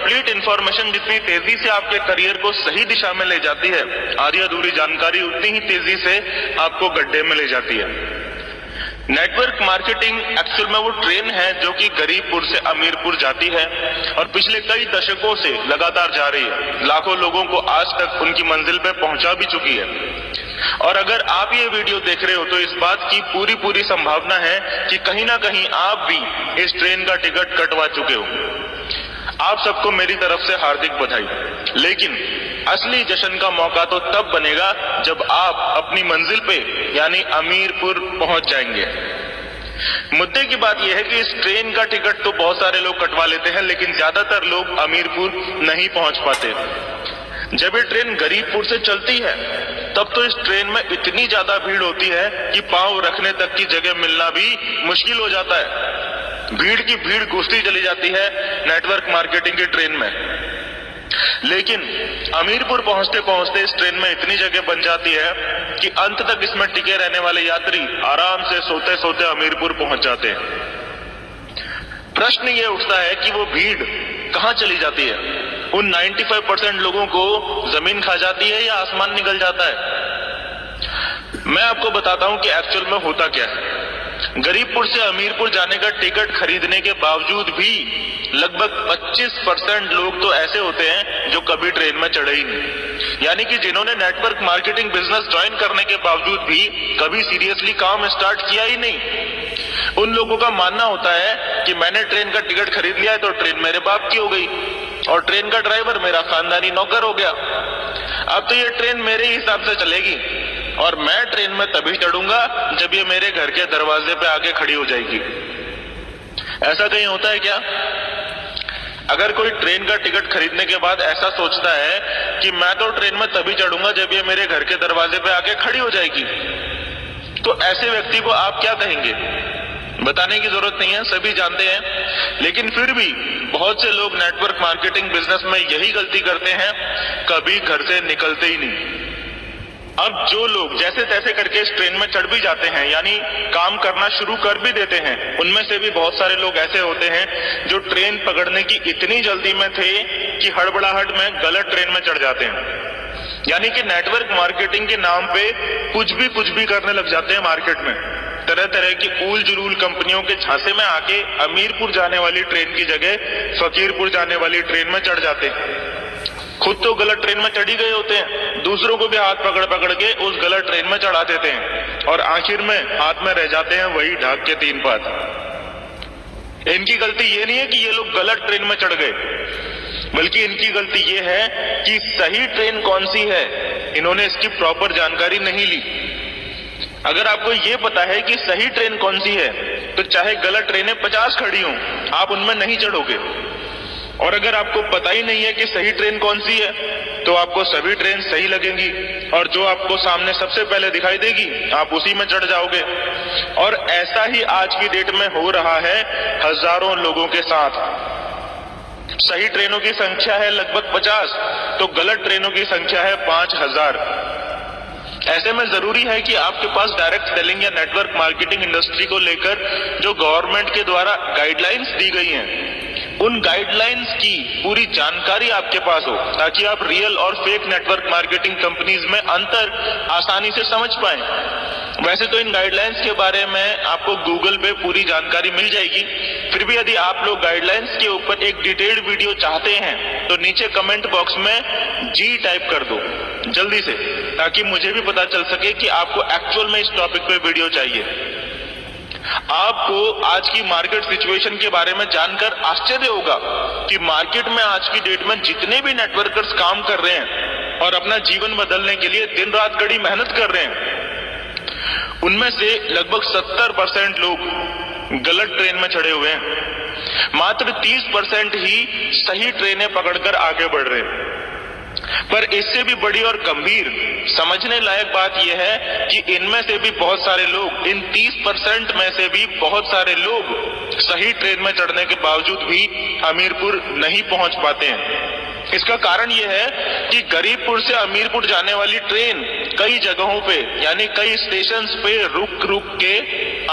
Complete information जितनी तेजी से आपके करियर को सही दिशा में ले जाती है, आधी अधूरी जानकारी उतनी ही तेजी से आपको गड्ढे में ले जाती है। नेटवर्क मार्केटिंग एक्चुअल में वो ट्रेन है जो कि गरीबपुर से अमीरपुर जाती है और पिछले कई दशकों से लगातार जा रही है। लाखों लोगों को आज तक उनकी मंजिल पे पहुंचा भी चुकी है। और अगर आप ये वीडियो देख रहे हो तो इस बात की पूरी संभावना है कि कहीं ना कहीं आप भी इस ट्रेन का टिकट कटवा चुके हो। आप सबको मेरी तरफ से हार्दिक बधाई। लेकिन असली जश्न का मौका तो तब बनेगा जब आप अपनी मंजिल पे यानी अमीरपुर पहुंच जाएंगे। मुद्दे की बात यह है कि इस ट्रेन का टिकट तो बहुत सारे लोग कटवा लेते हैं, लेकिन ज्यादातर लोग अमीरपुर नहीं पहुंच पाते। जब ये ट्रेन गरीबपुर से चलती है तब तो इस ट्रेन में इतनी ज्यादा भीड़ होती है कि पांव रखने तक की जगह मिलना भी मुश्किल हो जाता है। भीड़ की भीड़ घुसती चली जाती है नेटवर्क मार्केटिंग की ट्रेन में। लेकिन अमीरपुर पहुंचते पहुंचते इस ट्रेन में इतनी जगह बन जाती है कि अंत तक इसमें टिके रहने वाले यात्री आराम से सोते सोते अमीरपुर पहुंच जाते हैं। प्रश्न ये उठता है कि वो भीड़ कहां चली जाती है? उन 95% लोगों को जमीन खा जाती है या आसमान निकल जाता है? मैं आपको बताता हूं कि एक्चुअल में होता क्या है। गरीबपुर से अमीरपुर जाने का टिकट खरीदने के बावजूद भी लगभग 25% लोग तो ऐसे होते हैं जो कभी ट्रेन में चढ़े ही नहीं। यानी कि जिन्होंने नेटवर्क मार्केटिंग बिजनेस ज्वाइन करने के बावजूद भी कभी सीरियसली काम स्टार्ट किया ही नहीं। उन लोगों का मानना होता है कि मैंने ट्रेन का टिकट खरीद लिया है तो ट्रेन मेरे बाप की हो गई और ट्रेन का ड्राइवर मेरा खानदानी नौकर हो गया। अब तो ये ट्रेन मेरे हिसाब से चलेगी और मैं ट्रेन में तभी चढ़ूंगा जब ये मेरे घर के दरवाजे पे आके खड़ी हो जाएगी। ऐसा कहीं होता है क्या? अगर कोई ट्रेन का टिकट खरीदने के बाद ऐसा सोचता है कि मैं तो ट्रेन में तभी चढ़ूंगा जब ये मेरे घर के दरवाजे पे आके खड़ी हो जाएगी, तो ऐसे व्यक्ति को आप क्या कहेंगे? बताने की जरूरत नहीं है, सभी जानते हैं। लेकिन फिर भी बहुत से लोग नेटवर्क मार्केटिंग बिजनेस में यही गलती करते हैं, कभी घर से निकलते ही नहीं। अब जो लोग जैसे तैसे करके इस ट्रेन में चढ़ भी जाते हैं, यानी काम करना शुरू कर भी देते हैं, उनमें से भी बहुत सारे लोग ऐसे होते हैं जो ट्रेन पकड़ने की इतनी जल्दी में थे कि हड़बड़ाहट में गलत ट्रेन में चढ़ जाते हैं। यानी कि नेटवर्क मार्केटिंग के नाम पे कुछ भी करने लग जाते हैं मार्केट में। तरह तरह की ऊल जुलूल कंपनियों के झांसे में आके अमीरपुर जाने वाली ट्रेन की जगह फकीरपुर जाने वाली ट्रेन में चढ़ जाते हैं। खुद तो गलत ट्रेन में चढ़ी गए होते हैं, दूसरों को भी हाथ पकड़ के उस गलत ट्रेन में चढ़ा देते हैं और आखिर में हाथ में रह जाते हैं वही ढाक के 3 पात। इनकी गलती ये नहीं है कि ये लोग गलत ट्रेन में चढ़ गए, बल्कि इनकी गलती ये है कि सही ट्रेन कौन सी है इन्होंने इसकी प्रॉपर जानकारी नहीं ली। अगर आपको ये पता है कि सही ट्रेन कौन सी है तो चाहे गलत ट्रेनें 50 खड़ी हों, आप उनमें नहीं चढ़ोगे। और अगर आपको पता ही नहीं है कि सही ट्रेन कौन सी है तो आपको सभी ट्रेन सही लगेंगी और जो आपको सामने सबसे पहले दिखाई देगी आप उसी में चढ़ जाओगे। और ऐसा ही आज की डेट में हो रहा है हजारों लोगों के साथ। सही ट्रेनों की संख्या है लगभग 50 तो गलत ट्रेनों की संख्या है 5000। ऐसे में जरूरी है कि आपके पास डायरेक्ट सेलिंग या नेटवर्क मार्केटिंग इंडस्ट्री को लेकर जो गवर्नमेंट के द्वारा गाइडलाइंस दी गई हैं, उन गाइडलाइंस की पूरी जानकारी आपके पास हो ताकि आप रियल और फेक नेटवर्क मार्केटिंग कंपनीज में अंतर आसानी से समझ पाएं। वैसे तो इन गाइडलाइंस के बारे में आपको गूगल पे पूरी जानकारी मिल जाएगी, फिर भी यदि आप लोग गाइडलाइंस के ऊपर एक डिटेल्ड वीडियो चाहते हैं तो नीचे कमेंट बॉक्स में जी टाइप कर दो जल्दी से, ताकि मुझे भी पता चल सके कि आपको एक्चुअल में इस टॉपिक पे वीडियो चाहिए। आपको आज की मार्केट सिचुएशन के बारे में जानकर आश्चर्य होगा कि मार्केट में आज की डेट में जितने भी नेटवर्कर्स काम कर रहे हैं और अपना जीवन बदलने के लिए दिन रात कड़ी मेहनत कर रहे हैं, उनमें से लगभग 70% लोग गलत ट्रेन में चढ़े हुए हैं। मात्र 30% ही सही ट्रेनें पकड़कर आगे बढ़ रहे हैं। पर इससे भी बड़ी और गंभीर समझने लायक बात यह है कि इनमें से भी बहुत सारे लोग, इन 30% में से भी बहुत सारे लोग सही ट्रेन में चढ़ने के बावजूद भी अमीरपुर नहीं पहुंच पाते हैं। इसका कारण यह है कि गरीबपुर से अमीरपुर जाने वाली ट्रेन कई जगहों पे यानी कई स्टेशंस पे रुक के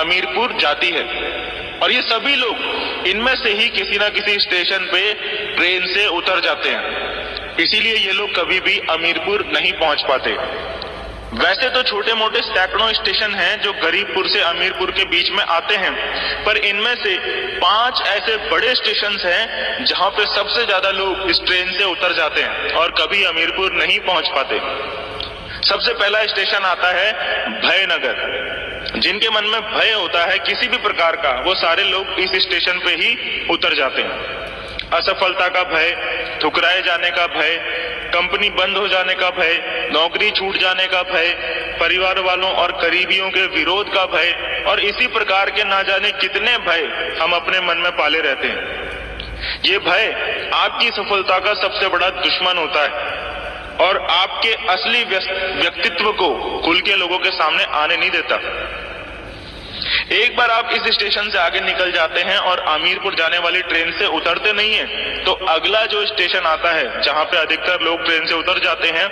अमीरपुर जाती है। और ये सभी लोग इनमें से ही किसी ना किसी स्टेशन पे ट्रेन से उतर जाते हैं। इसीलिए ये लोग कभी भी अमीरपुर नहीं पहुंच पाते। वैसे तो छोटे मोटे सैकड़ों स्टेशन हैं जो गरीबपुर से अमीरपुर के बीच में आते हैं, पर इनमें से 5 ऐसे बड़े स्टेशन हैं जहां पे सबसे ज्यादा लोग इस ट्रेन से उतर जाते हैं और कभी अमीरपुर नहीं पहुंच पाते। सबसे पहला स्टेशन आता है भयनगर। जिनके मन में भय होता है किसी भी प्रकार का, वो सारे लोग इस स्टेशन पे ही उतर जाते हैं। असफलता का भय, ठुकराए जाने का भय, कंपनी बंद हो जाने का भय, नौकरी छूट जाने का भय, परिवार वालों और करीबियों के विरोध का भय और इसी प्रकार के ना जाने कितने भय हम अपने मन में पाले रहते हैं। ये भय आपकी सफलता का सबसे बड़ा दुश्मन होता है और आपके असली व्यक्तित्व को खुल के लोगों के सामने आने नहीं देता। एक बार आप इस स्टेशन से आगे निकल जाते हैं और अमीरपुर जाने वाली ट्रेन से उतरते नहीं हैं, तो अगला जो स्टेशन आता है जहां पे अधिकतर लोग ट्रेन से उतर जाते हैं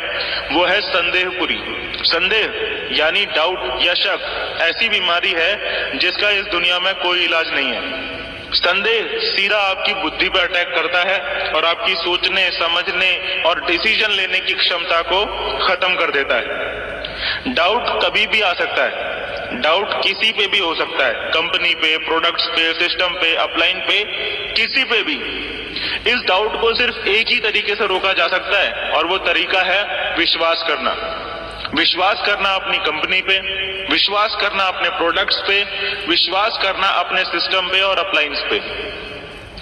वो है संदेहपुरी। संदेह यानी डाउट या शक ऐसी बीमारी है जिसका इस दुनिया में कोई इलाज नहीं है। संदेह सीधा आपकी बुद्धि पर अटैक करता है और आपकी सोचने, समझने और डिसीजन लेने की क्षमता को खत्म कर देता है। डाउट कभी भी आ सकता है, डाउट किसी पे भी हो सकता है, कंपनी पे, प्रोडक्ट्स पे, सिस्टम पे, अपलाइन पे, किसी पे भी। इस डाउट को सिर्फ एक ही तरीके से रोका जा सकता है और वो तरीका है विश्वास करना। विश्वास करना अपनी कंपनी पे, विश्वास करना अपने प्रोडक्ट्स पे, विश्वास करना अपने सिस्टम पे और अपलाइंस पे।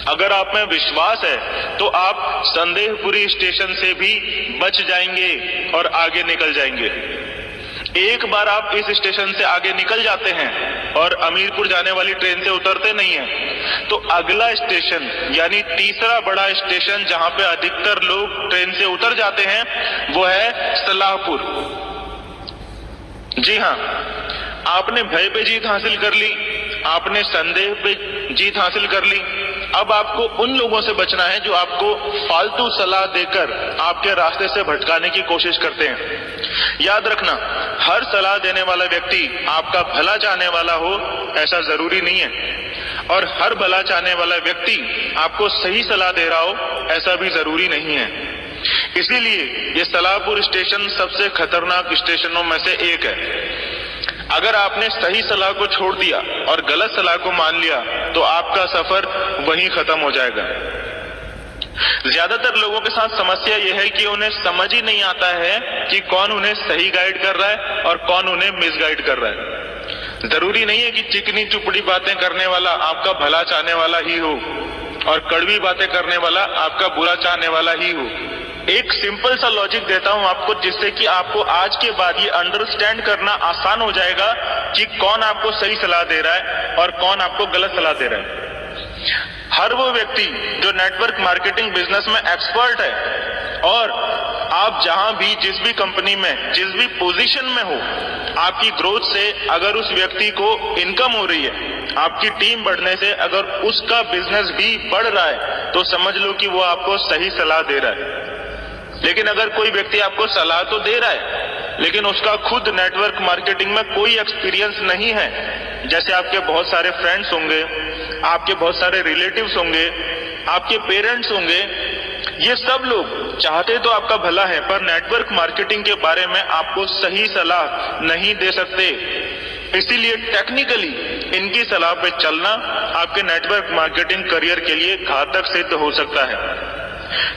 अगर आप में विश्वास है तो आप संदेहपुरी स्टेशन से भी बच जाएंगे और आगे निकल जाएंगे। एक बार आप इस स्टेशन से आगे निकल जाते हैं और अमीरपुर जाने वाली ट्रेन से उतरते नहीं हैं, तो अगला स्टेशन यानी तीसरा बड़ा स्टेशन जहां पे अधिकतर लोग ट्रेन से उतर जाते हैं वो है सलाहपुर। जी हाँ, आपने भय पे जीत हासिल कर ली, आपने संदेह पे जीत हासिल कर ली। अब आपको उन लोगों से बचना है जो आपको फालतू सलाह देकर आपके रास्ते से भटकाने की कोशिश करते हैं। याद रखना, हर सलाह देने वाला व्यक्ति आपका भला चाहने वाला हो ऐसा जरूरी नहीं है, और हर भला चाहने वाला व्यक्ति आपको सही सलाह दे रहा हो ऐसा भी जरूरी नहीं है। इसीलिए ये सलाहपुर स्टेशन सबसे खतरनाक स्टेशनों में से एक है। अगर आपने सही सलाह को छोड़ दिया और गलत सलाह को मान लिया तो आपका सफर वहीं खत्म हो जाएगा। ज्यादातर लोगों के साथ समस्या यह है कि उन्हें समझ ही नहीं आता है कि कौन उन्हें सही गाइड कर रहा है और कौन उन्हें मिसगाइड कर रहा है। जरूरी नहीं है कि चिकनी चुपड़ी बातें करने वाला आपका भला चाहने वाला ही हो और कड़वी बातें करने वाला आपका बुरा चाहने वाला ही हो। एक सिंपल सा लॉजिक देता हूं आपको, जिससे कि आपको आज के बाद ये अंडरस्टैंड करना आसान हो जाएगा कि कौन आपको सही सलाह दे रहा है और कौन आपको गलत सलाह दे रहा है। हर वो व्यक्ति जो नेटवर्क मार्केटिंग बिजनेस में एक्सपर्ट है और आप जहां भी, जिस भी कंपनी में, जिस भी पोजीशन में हो, आपकी ग्रोथ से अगर उस व्यक्ति को इनकम हो रही है, आपकी टीम बढ़ने से अगर उसका बिजनेस भी बढ़ रहा है, तो समझ लो कि वो आपको सही सलाह दे रहा है। लेकिन अगर कोई व्यक्ति आपको सलाह तो दे रहा है लेकिन उसका खुद नेटवर्क मार्केटिंग में कोई एक्सपीरियंस नहीं है, जैसे आपके बहुत सारे फ्रेंड्स होंगे, आपके बहुत सारे रिलेटिव्स होंगे, आपके पेरेंट्स होंगे, ये सब लोग चाहते तो आपका भला है पर नेटवर्क मार्केटिंग के बारे में आपको सही सलाह नहीं दे सकते। इसीलिए टेक्निकली इनकी सलाह पे चलना आपके नेटवर्क मार्केटिंग करियर के लिए घातक सिद्ध हो सकता है।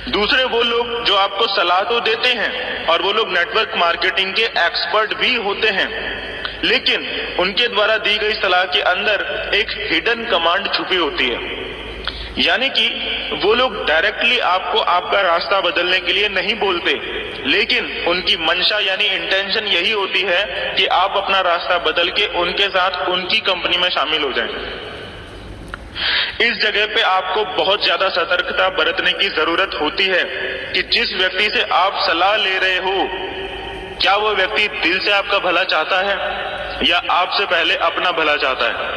दूसरे वो लोग जो आपको सलाह तो देते हैं और वो लोग नेटवर्क मार्केटिंग के एक्सपर्ट भी होते हैं, लेकिन उनके द्वारा दी गई सलाह के अंदर एक हिडन कमांड छुपी होती है। यानी कि वो लोग डायरेक्टली आपको आपका रास्ता बदलने के लिए नहीं बोलते, लेकिन उनकी मंशा यानी इंटेंशन यही होती है कि आप अपना रास्ता बदल के उनके साथ उनकी कंपनी में शामिल हो जाएं। इस जगह पे आपको बहुत ज्यादा सतर्कता बरतने की जरूरत होती है कि जिस व्यक्ति से आप सलाह ले रहे हो, क्या वो व्यक्ति दिल से आपका भला चाहता है या आपसे पहले अपना भला चाहता है।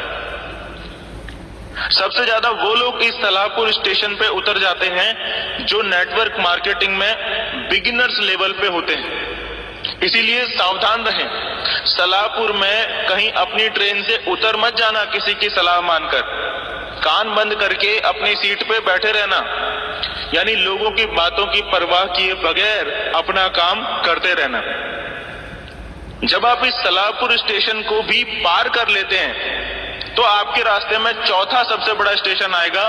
सबसे ज्यादा वो लोग इस सलाहपुर स्टेशन पे उतर जाते हैं जो नेटवर्क मार्केटिंग में बिगिनर्स लेवल पे होते हैं। इसीलिए सावधान रहें, सलाहपुर में कहीं अपनी ट्रेन से उतर मत जाना किसी की सलाह मानकर। कान बंद करके अपनी सीट पे बैठे रहना, यानी लोगों की बातों की परवाह किए बगैर अपना काम करते रहना। जब आप इस सलाहपुर स्टेशन को भी पार कर लेते हैं तो आपके रास्ते में चौथा सबसे बड़ा स्टेशन आएगा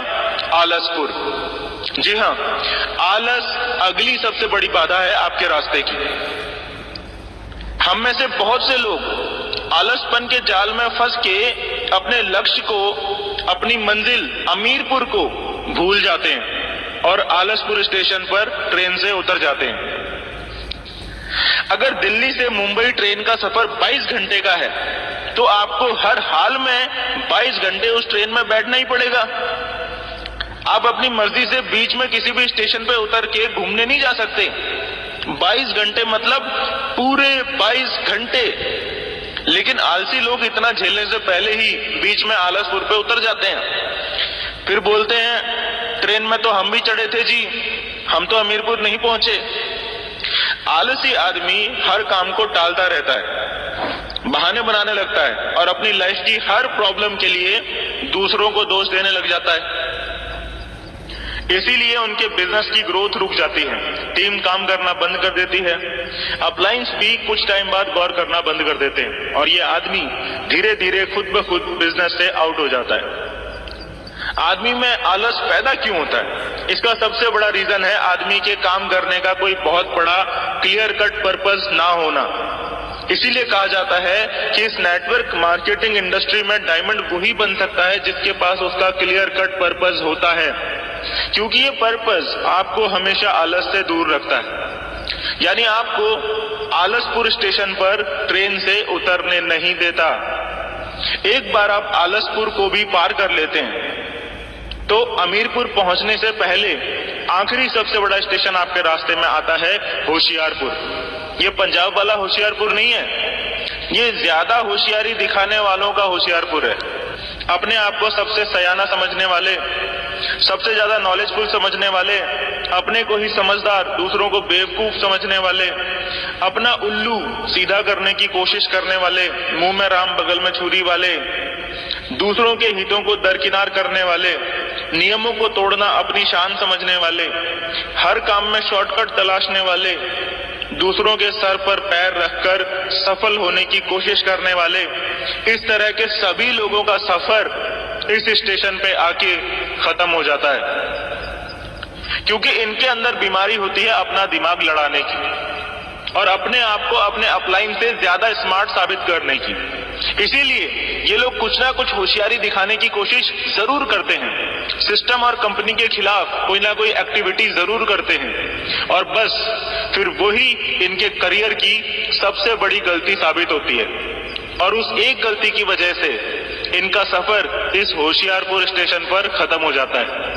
आलसपुर। जी हां, आलस अगली सबसे बड़ी बाधा है आपके रास्ते की। हम में से बहुत से लोग आलसपन के जाल में फंस के अपने लक्ष्य को, अपनी मंजिल अमीरपुर को भूल जाते हैं और आलसपुर स्टेशन पर ट्रेन से उतर जाते हैं। अगर दिल्ली से मुंबई ट्रेन का सफर 22 घंटे का है तो आपको हर हाल में 22 घंटे उस ट्रेन में बैठना ही पड़ेगा। आप अपनी मर्जी से बीच में किसी भी स्टेशन पे उतर के घूमने नहीं जा सकते। 22 घंटे मतलब पूरे 22 घंटे। लेकिन आलसी लोग इतना झेलने से पहले ही बीच में आलसपुर पे उतर जाते हैं। फिर बोलते हैं ट्रेन में तो हम भी चढ़े थे जी, हम तो अमीरपुर नहीं पहुंचे। आलसी आदमी हर काम को टालता रहता है, बहाने बनाने लगता है और अपनी लाइफ की हर प्रॉब्लम के लिए दूसरों को दोष देने लग जाता है। इसीलिए उनके बिजनेस की ग्रोथ रुक जाती है, टीम काम करना बंद कर देती है, अपलायंस भी कुछ टाइम बाद गौर करना बंद कर देते हैं और ये आदमी धीरे धीरे खुद ब खुद बिजनेस से आउट हो जाता है। आदमी में आलस पैदा क्यों होता है? इसका सबसे बड़ा रीजन है आदमी के काम करने का कोई बहुत बड़ा क्लियर कट पर्पस ना होना। इसीलिए कहा जाता है कि इस नेटवर्क मार्केटिंग इंडस्ट्री में डायमंड वही बन सकता है जिसके पास उसका क्लियर कट पर्पस होता है, क्योंकि ये पर्पस आपको हमेशा आलस से दूर रखता है, यानी आपको आलसपुर स्टेशन पर ट्रेन से उतरने नहीं देता। एक बार आप आलसपुर को भी पार कर लेते हैं तो अमीरपुर पहुंचने से पहले आखिरी सबसे बड़ा स्टेशन आपके रास्ते में आता है होशियारपुर। ये पंजाब वाला होशियारपुर नहीं है, ये ज्यादा होशियारी दिखाने वालों का होशियारपुर है। अपने आप को सबसे सयाना समझने वाले, सबसे ज्यादा नॉलेजफुल समझने वाले, अपने को ही समझदार, दूसरों को बेवकूफ समझने वाले, अपना उल्लू सीधा करने की कोशिश करने वाले, मुंह में राम बगल में छुरी वाले, दूसरों के हितों को दरकिनार करने वाले, नियमों को तोड़ना अपनी शान समझने वाले, हर काम में शॉर्टकट तलाशने वाले, दूसरों के सर पर पैर रखकर सफल होने की कोशिश करने वाले, इस तरह के सभी लोगों का सफर इस स्टेशन पे आके खत्म हो जाता है, क्योंकि इनके अंदर बीमारी होती है अपना दिमाग लड़ाने की और अपने आप को अपने अपलाइन से ज्यादा स्मार्ट साबित करने की। इसीलिए ये लोग कुछ ना कुछ होशियारी दिखाने की कोशिश जरूर करते हैं, सिस्टम और कंपनी के खिलाफ कोई ना कोई एक्टिविटी जरूर करते हैं और बस फिर वही इनके करियर की सबसे बड़ी गलती साबित होती है और उस एक गलती की वजह से इनका सफर इस होशियारपुर स्टेशन पर खत्म हो जाता है।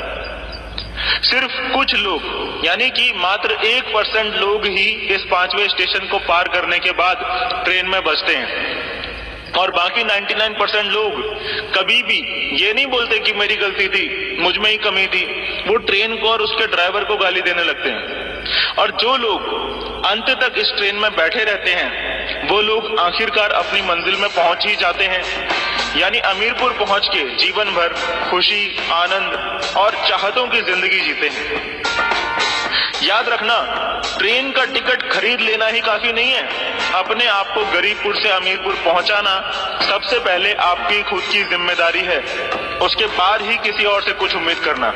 सिर्फ कुछ लोग यानी कि मात्र 1% लोग ही इस 5वें स्टेशन को पार करने के बाद ट्रेन में बचते हैं और बाकी 99% लोग कभी भी ये नहीं बोलते कि मेरी गलती थी, मुझ में ही कमी थी। वो ट्रेन को और उसके ड्राइवर को गाली देने लगते हैं और जो लोग अंत तक इस ट्रेन में बैठे रहते हैं वो लोग आखिरकार अपनी मंजिल में पहुंच ही जाते हैं, यानी अमीरपुर पहुंच के जीवन भर खुशी, आनंद और चाहतों की जिंदगी जीते हैं। याद रखना, ट्रेन का टिकट खरीद लेना ही काफी नहीं है, अपने आप को गरीबपुर से अमीरपुर पहुंचाना सबसे पहले आपकी खुद की जिम्मेदारी है, उसके बाद ही किसी और से कुछ उम्मीद करना।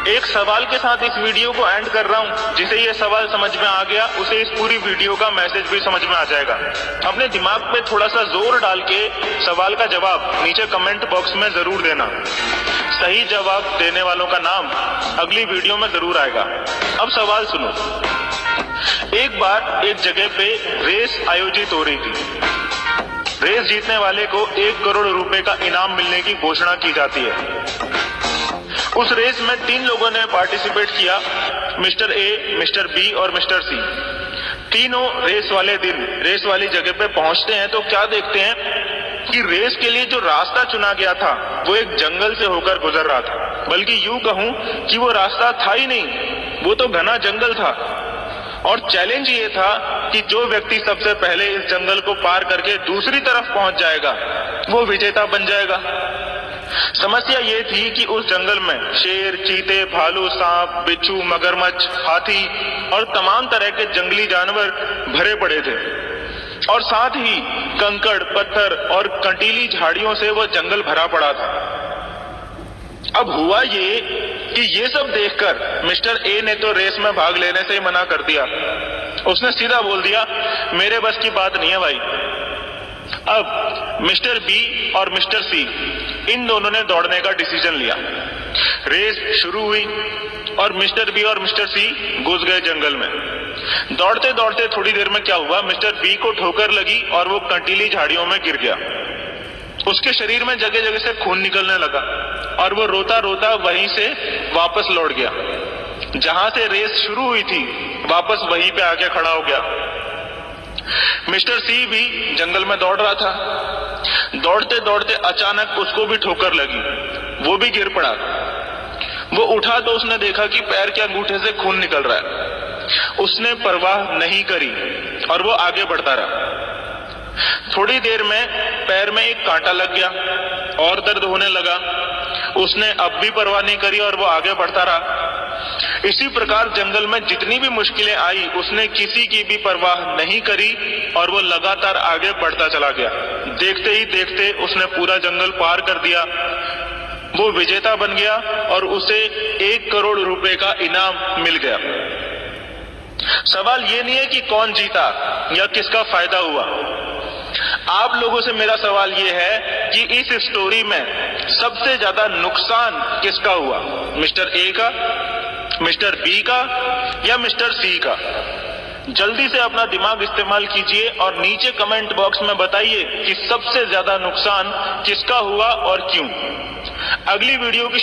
एक सवाल के साथ इस वीडियो को एंड कर रहा हूं, जिसे ये सवाल समझ में आ गया उसे इस पूरी वीडियो का मैसेज भी समझ में आ जाएगा। अपने दिमाग पे थोड़ा सा जोर डाल के सवाल का जवाब नीचे कमेंट बॉक्स में जरूर देना। सही जवाब देने वालों का नाम अगली वीडियो में जरूर आएगा। अब सवाल सुनो। एक बार एक जगह पे रेस आयोजित हो रही थी। रेस जीतने वाले को 1 करोड़ रुपए का इनाम मिलने की घोषणा की जाती है। उस रेस में 3 लोगों ने पार्टिसिपेट किया, मिस्टर ए, मिस्टर बी और मिस्टर सी। तीनों रेस वाले दिन रेस वाली जगह पे पहुंचते हैं तो क्या देखते हैं कि रेस के लिए जो रास्ता चुना गया था वो एक जंगल से होकर गुजर रहा था, बल्कि यूं कहूं कि वो रास्ता था ही नहीं, वो तो घना जंगल था। और चैलेंज ये था कि जो व्यक्ति सबसे पहले इस जंगल को पार करके दूसरी तरफ पहुंच जाएगा वो विजेता बन जाएगा। समस्या ये थी कि उस जंगल में शेर, चीते, भालू, सांप, बिच्छू, मगरमच्छ, हाथी और तमाम तरह के जंगली जानवर भरे पड़े थे और साथ ही कंकड़, पत्थर और कंटीली झाड़ियों से वह जंगल भरा पड़ा था। अब हुआ ये कि ये सब देखकर मिस्टर ए ने तो रेस में भाग लेने से ही मना कर दिया। उसने सीधा बोल दिया, मेरे बस की बात नहीं है भाई। अब मिस्टर बी और मिस्टर सी इन दोनों ने दौड़ने का डिसीजन लिया। रेस शुरू हुई और मिस्टर बी और मिस्टर सी घुस गए जंगल में। दौड़ते दौड़ते थोड़ी देर में क्या हुआ, मिस्टर बी को ठोकर लगी और वो कंटीली झाड़ियों में गिर गया। उसके शरीर में जगह जगह से खून निकलने लगा और वो रोता रोता वहीं से वापस लौट गया। जहां से रेस शुरू हुई थी वापस वहीं पे आके खड़ा हो गया। मिस्टर सी भी जंगल में दौड़ रहा था। दौड़ते दौड़ते अचानक उसको भी ठोकर लगी, वो भी गिर पड़ा। वो उठा तो उसने देखा कि पैर के अंगूठे से खून निकल रहा है। उसने परवाह नहीं करी और वो आगे बढ़ता रहा। थोड़ी देर में पैर में एक कांटा लग गया और दर्द होने लगा। उसने अब भी परवाह नहीं करी और वो आगे बढ़ता रहा। इसी प्रकार जंगल में जितनी भी मुश्किलें आई उसने किसी की भी परवाह नहीं करी और वो लगातार आगे बढ़ता चला गया। देखते ही देखते उसने पूरा जंगल पार कर दिया। वो विजेता बन गया और उसे 1 करोड़ रुपए का इनाम मिल गया। सवाल ये नहीं है कि कौन जीता या किसका फायदा हुआ। आप लोगों से मेरा सवाल ये है कि इस स्टोरी में सबसे ज्यादा नुकसान किसका हुआ, मिस्टर ए का, मिस्टर बी का या मिस्टर सी का? जल्दी से अपना दिमाग इस्तेमाल कीजिए और नीचे कमेंट बॉक्स में बताइए कि सबसे ज्यादा नुकसान किसका हुआ और क्यों। अगली वीडियो की